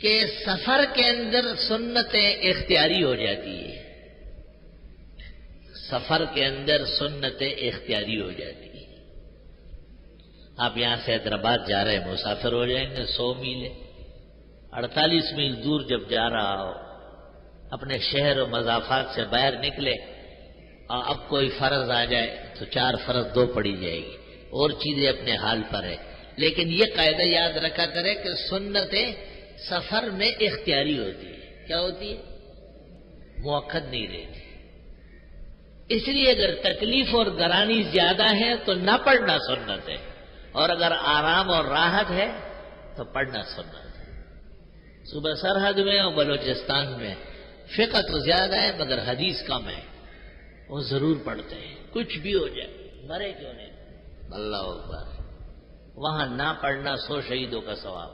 کہ سفر کے اندر سنتیں اختیاری ہو جاتی ہے، سفر کے اندر سنتیں اختیاری ہو جاتی ہیں۔ آپ یہاں سے حیدرآباد جا رہے ہیں، مسافر ہو جائیں گے، 100 میل 48 میل دور جب جا رہا ہو، اپنے شہر و مضافات سے باہر نکلے اور اب کوئی فرض آ جائے تو 4 فرض 2 پڑی جائے گی، اور چیزیں اپنے حال پر ہے، لیکن یہ قاعدہ یاد رکھا کرے کہ سنتیں سفر میں اختیاری ہوتی ہے۔ کیا ہوتی ہے؟ موقت نہیں رہتی۔ اس لیے اگر تکلیف اور گرانی زیادہ ہے تو نہ پڑھنا سنت ہے، اور اگر آرام اور راحت ہے تو پڑھنا سنت ہے۔ صوبہ سرحد میں اور بلوچستان میں فقہ تو زیادہ ہے مگر حدیث کم ہے، وہ ضرور پڑھتے ہیں، کچھ بھی ہو جائے، مرے کیوں نہیں، اللہ اکبر۔ وہاں نہ پڑھنا 100 شہیدوں کا ثواب۔